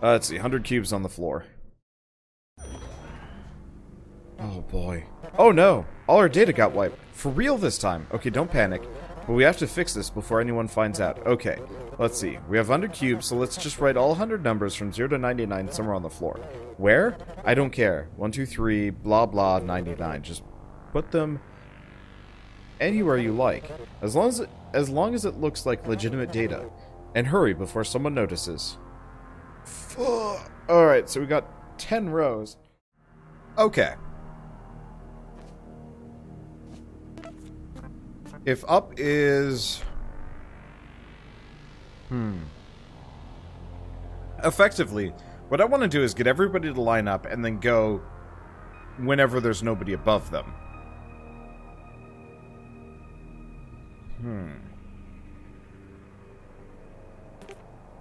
Let's see, 100 cubes on the floor. Oh boy. Oh no! All our data got wiped. For real this time. Okay, don't panic. But we have to fix this before anyone finds out. Okay, let's see. We have 100 cubes, so let's just write all 100 numbers from 0 to 99 somewhere on the floor. Where? I don't care. 1, 2, 3, blah blah, 99. Just put them anywhere you like. As long as it looks like legitimate data. And hurry before someone notices. Alright, so we got 10 rows. Okay. If up is... Effectively, what I want to do is get everybody to line up and then go whenever there's nobody above them.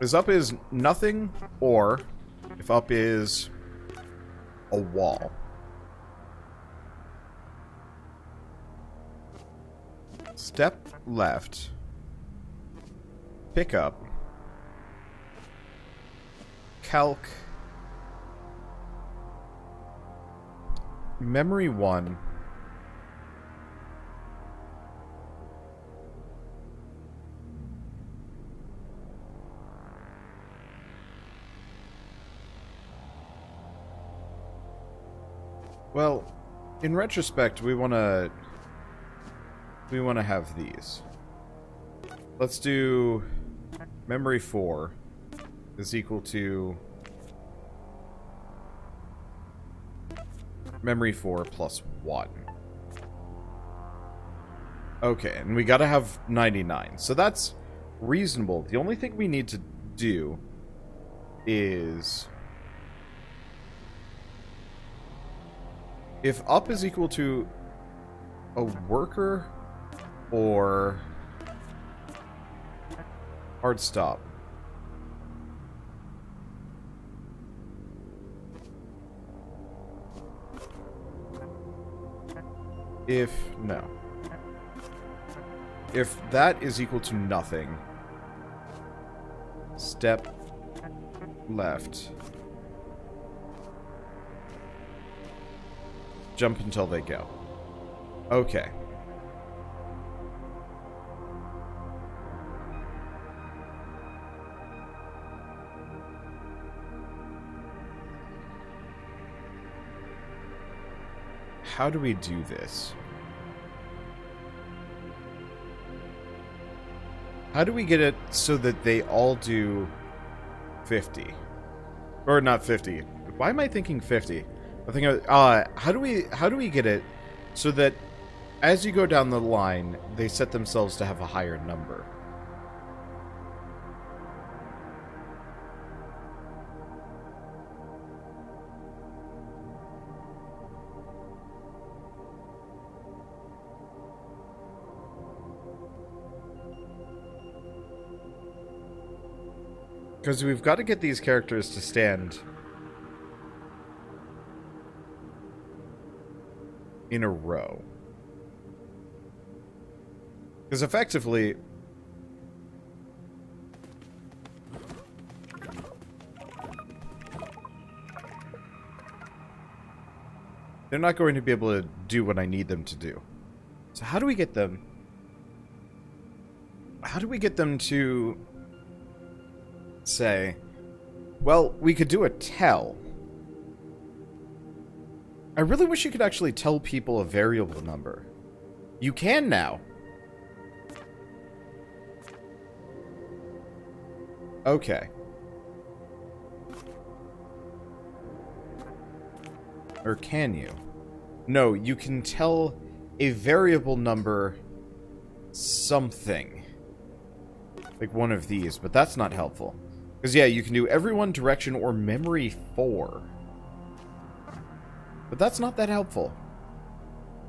If up is nothing, or if up is a wall. Step left. Pick up. Calc. Memory 1. Well, in retrospect, we want to have these. Let's do memory 4 is equal to memory 4 plus 1. Okay, and we gotta have 99. So that's reasonable. The only thing we need to do is... if up is equal to a worker or hard stop. If that is equal to nothing, step left. Jump until they go. Okay. How do we do this? How do we get it so that they all do 50? Or not 50. Why am I thinking 50? I think how do we get it so that as you go down the line, they set themselves to have a higher number? Because we've got to get these characters to stand in a row. Because effectively... they're not going to be able to do what I need them to do. So how do we get them... how do we get them to say... well, we could do a tell. I really wish you could actually tell people a variable number. You can now. Okay. Or can you? No, you can tell a variable number something. Like one of these, but that's not helpful. Because yeah, you can do everyone, direction, or memory 4. But that's not that helpful.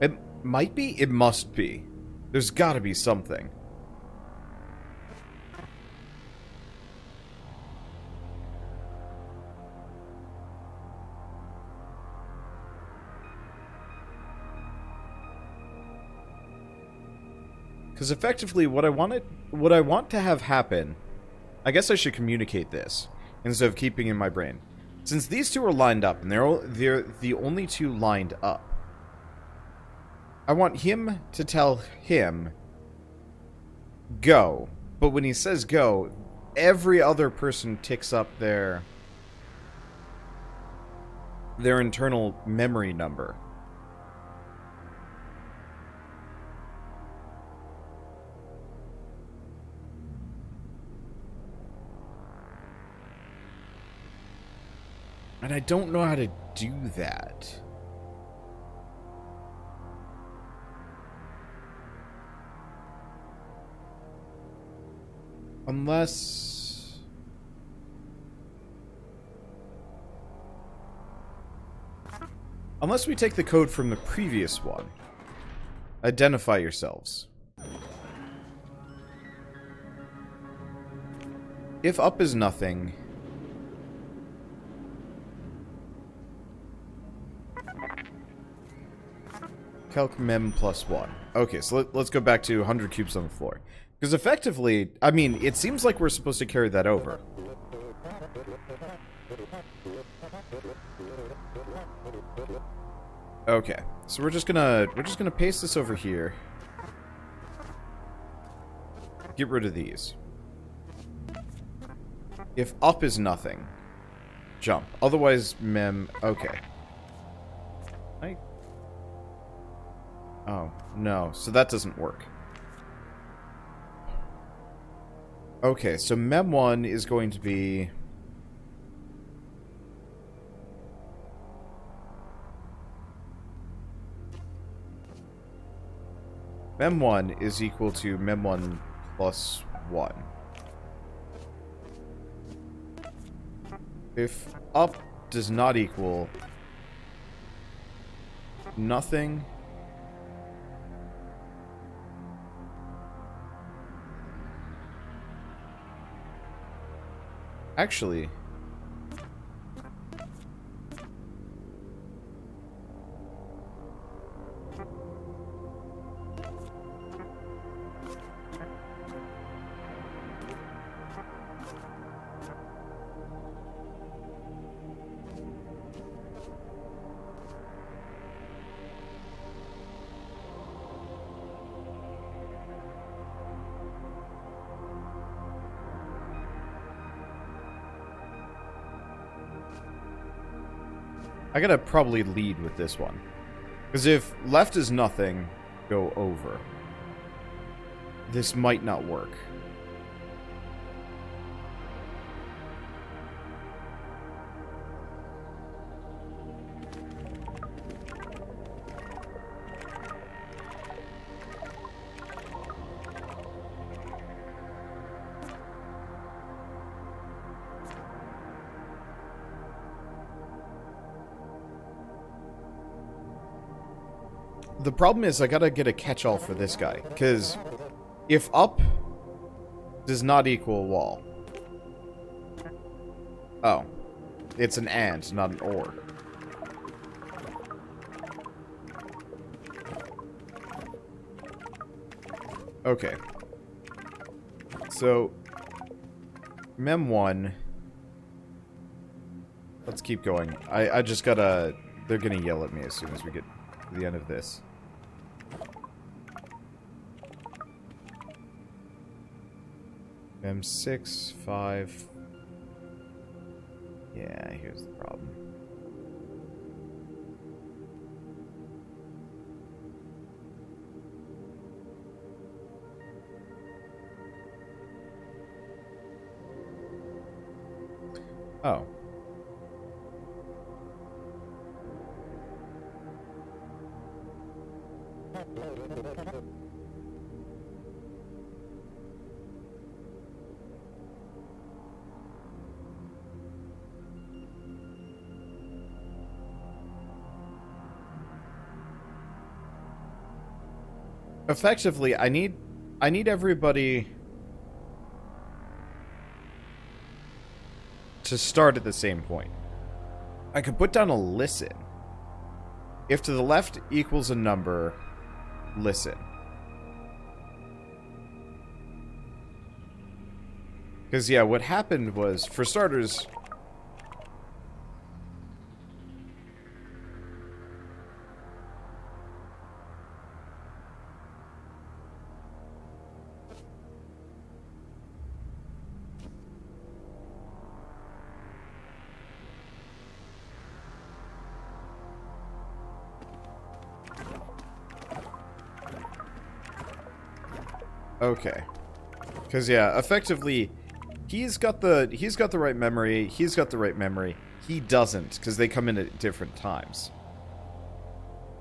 It might be, it must be. There's gotta be something. Because effectively, what I want to have happen, I guess I should communicate this, instead of keeping in my brain. Since these two are lined up, and they're the only two lined up, I want him to tell him, go. But when he says go, every other person ticks up their internal memory number. And I don't know how to do that. Unless we take the code from the previous one. Identify yourselves. If up is nothing, calc mem +1. Okay, so let's go back to 100 cubes on the floor. Because effectively, I mean, it seems like we're supposed to carry that over. Okay, so we're just gonna paste this over here. Get rid of these. If up is nothing, jump. Otherwise, mem. Okay. Oh, no. So that doesn't work. Okay, so mem1 is going to be... mem1 is equal to mem1 plus 1. If up does not equal nothing... Actually... I gotta probably lead with this one. Because if left is nothing, go over. This might not work. The problem is I gotta get a catch-all for this guy, because if up does not equal wall... Oh. It's an and, not an or. Okay. So, mem1... Let's keep going. I just gotta... They're gonna yell at me as soon as we get to the end of this. M6, 5... Yeah, here's the problem. Oh. Effectively, I need everybody to start at the same point. I could put down a listen. If to the left equals a number, listen. Because, yeah, what happened was, for starters... Okay. Because, yeah, effectively, he's got the right memory, he's got the right memory, he doesn't, because they come in at different times.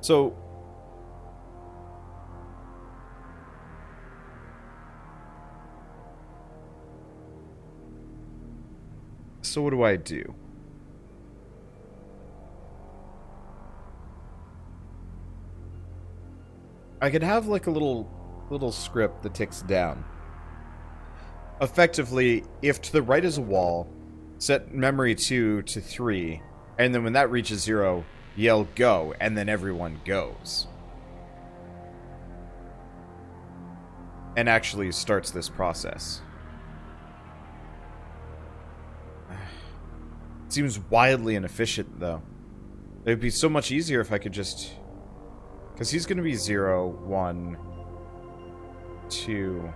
So... So what do I do? I could have, like, a little script that ticks down. Effectively, if to the right is a wall, set memory 2 to 3, and then when that reaches 0, yell go, and then everyone goes. And actually starts this process. It seems wildly inefficient, though. It would be so much easier if I could just... Because he's going to be 0, 1... 2.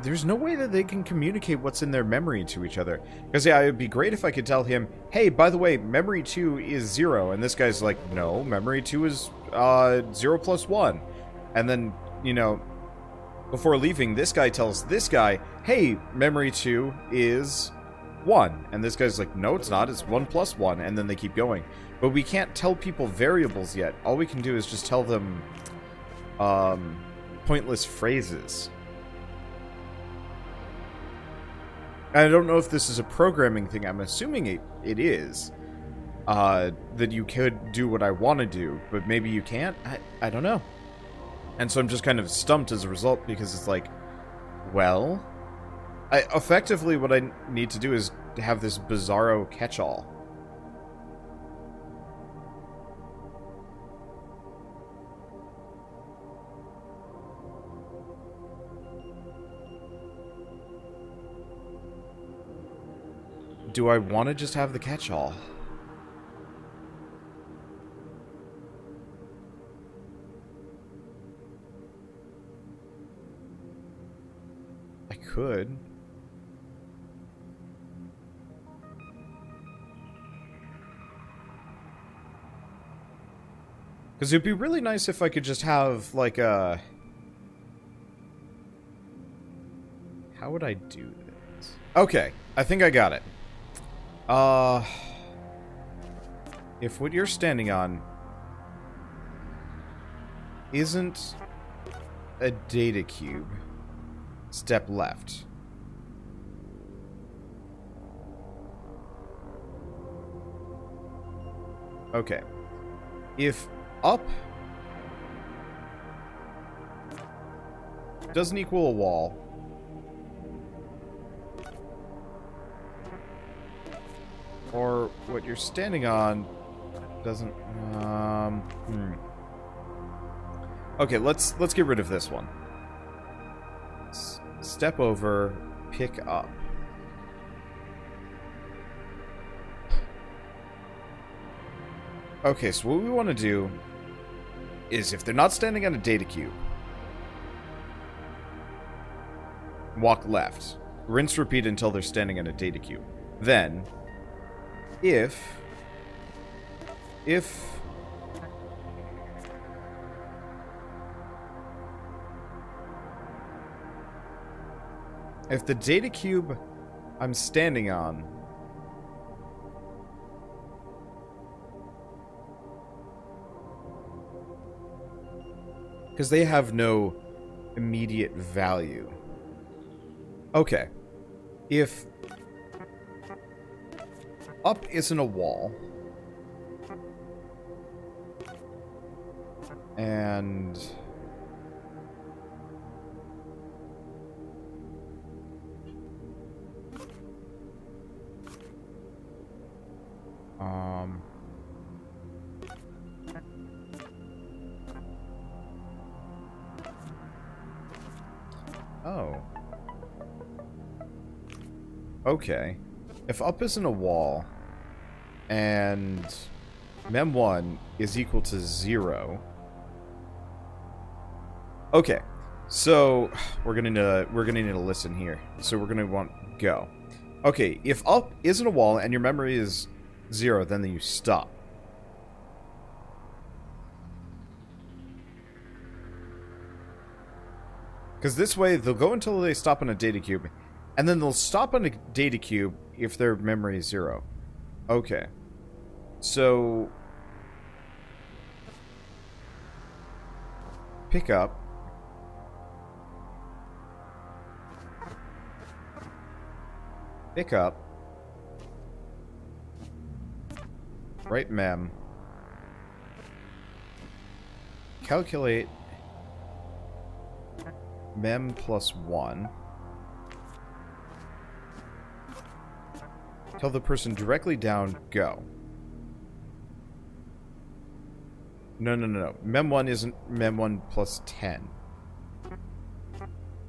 There's no way that they can communicate what's in their memory to each other. Because, yeah, it would be great if I could tell him, hey, by the way, memory 2 is 0. And this guy's like, no, memory 2 is 0 plus 1. And then, you know, before leaving, this guy tells this guy, hey, memory 2 is 1. And this guy's like, no, it's not. It's 1 plus 1. And then they keep going. But we can't tell people variables yet. All we can do is just tell them... pointless phrases. I don't know if this is a programming thing. I'm assuming it is. That you could do what I want to do, but maybe you can't? I don't know. And so I'm just kind of stumped as a result, because it's like, well... effectively what I need to do is have this bizarro catch-all. Do I want to just have the catch-all? I could. Because it'd be really nice if I could just have, like, a... How would I do this? Okay, I think I got it. If what you're standing on isn't a data cube, step left. Okay. If up doesn't equal a wall, or what you're standing on doesn't... Okay, let's get rid of this one. Step over, pick up. Okay, so what we want to do is, if they're not standing on a data cube, walk left. Rinse, repeat until they're standing on a data cube. Then... If the data cube I'm standing on because they have no immediate value. Okay. If up isn't a wall, and oh, Okay. If up isn't a wall, and mem1 is equal to 0. Okay. So we're gonna need to listen here. So we're gonna want go. Okay, if up isn't a wall and your memory is 0, then you stop. Because this way, they'll go until they stop on a data cube, and then they'll stop on a data cube if their memory is 0. Okay. So pick up. Pick up. Write mem. Calculate mem plus 1. Tell the person directly down, go. No. Mem1 isn't mem1 plus 10.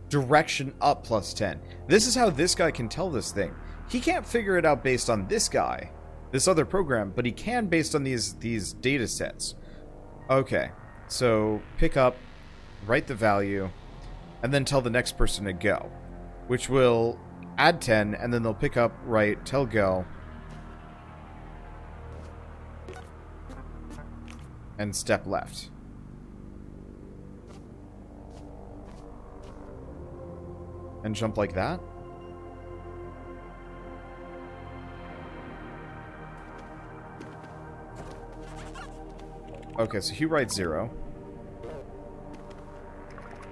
Direction up plus 10. This is how this guy can tell this thing. He can't figure it out based on this guy, this other program, but he can based on these data sets. Okay, so pick up, write the value, and then tell the next person to go, which will add 10, and then they'll pick up, write, tell go, and step left. And jump like that? Okay, so he writes 0.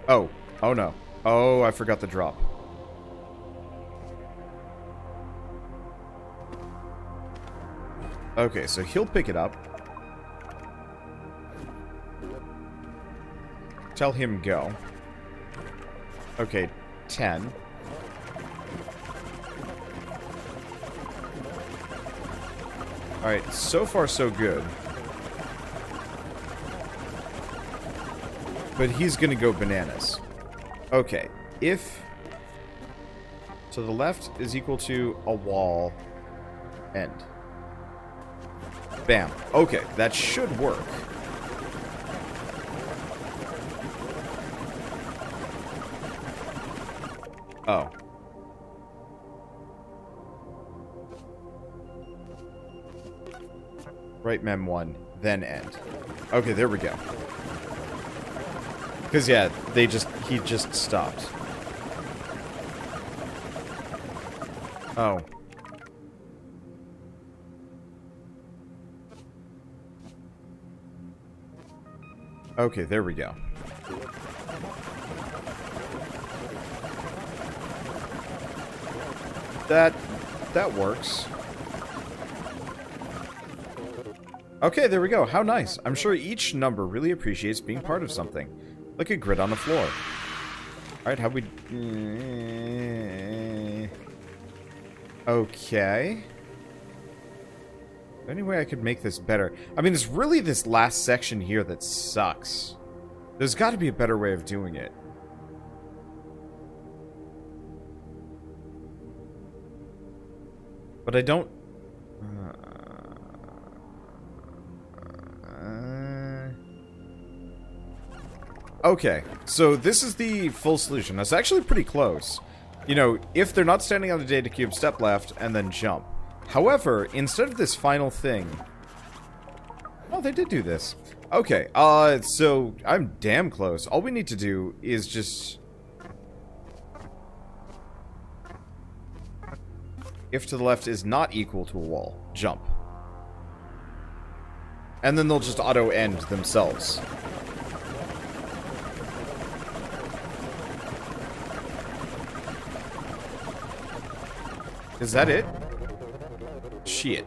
Oh no. Oh, I forgot the drop. Okay, so he'll pick it up. Tell him go. Okay, 10. Alright, so far so good. But he's gonna go bananas. Okay, if to the left is equal to a wall end. Bam. Okay, that should work. Oh. Right mem1, then end. Okay, there we go. Because, yeah, he just stopped. Oh. Okay, there we go. That works. Okay, there we go. How nice. I'm sure each number really appreciates being part of something. Like a grid on the floor. Alright, how we... Okay. Any way I could make this better? I mean, it's really this last section here that sucks. There's got to be a better way of doing it. But I don't... Okay, so this is the full solution. That's actually pretty close. You know, if they're not standing on the data cube, step left, and then jump. However, instead of this final thing... Oh, they did do this. Okay, so I'm damn close. All we need to do is just... If to the left is not equal to a wall, jump. And then they'll just auto-end themselves. Is that it? Shit.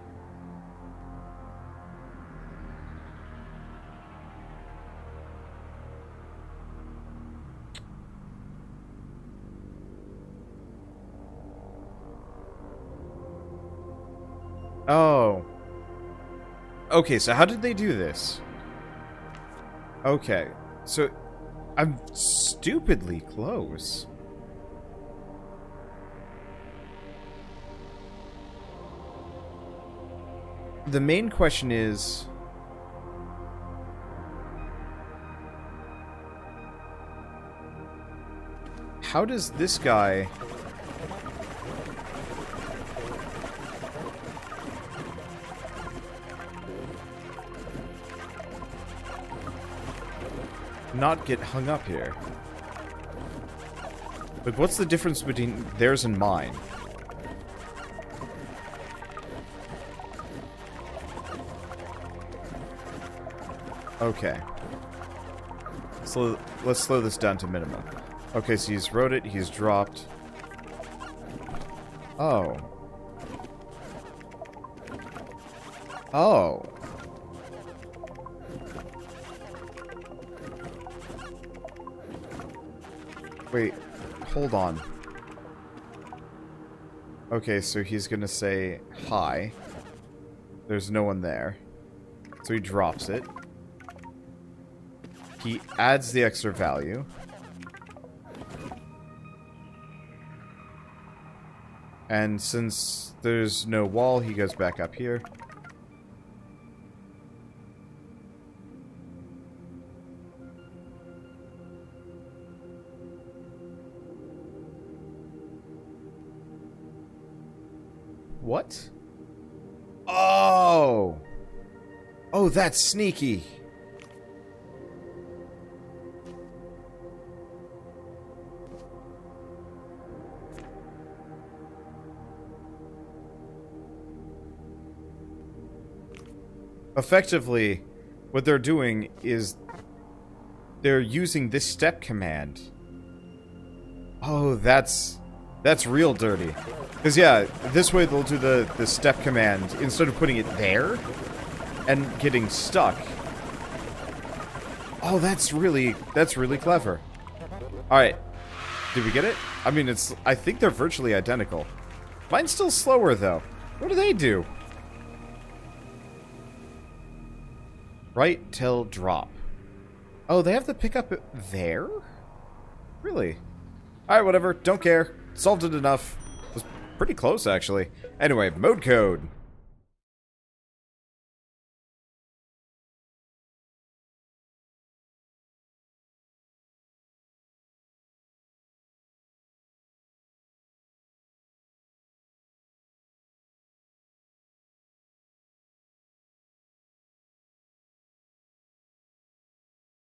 Oh. Okay, so how did they do this? Okay, so I'm stupidly close. the main question is... how does this guy... not get hung up here? Like, what's the difference between theirs and mine? Okay. So let's slow this down to minimum. Okay, so he's rode it, he's dropped. Oh. Oh. Wait, hold on. Okay, so he's gonna say hi. There's no one there. So he drops it. He adds the extra value. And since there's no wall, he goes back up here. What? Oh! Oh, that's sneaky! Effectively, what they're doing is they're using this step command. Oh, that's real dirty. Because, yeah, this way they'll do the step command instead of putting it there and getting stuck. Oh, that's really clever. Alright. Did we get it? I mean, I think they're virtually identical. Mine's still slower, though. What do they do? Right till drop. Oh, they have the pickup there? Really? Alright, whatever. Don't care. Solved it enough. It was pretty close, actually. Anyway, mode code.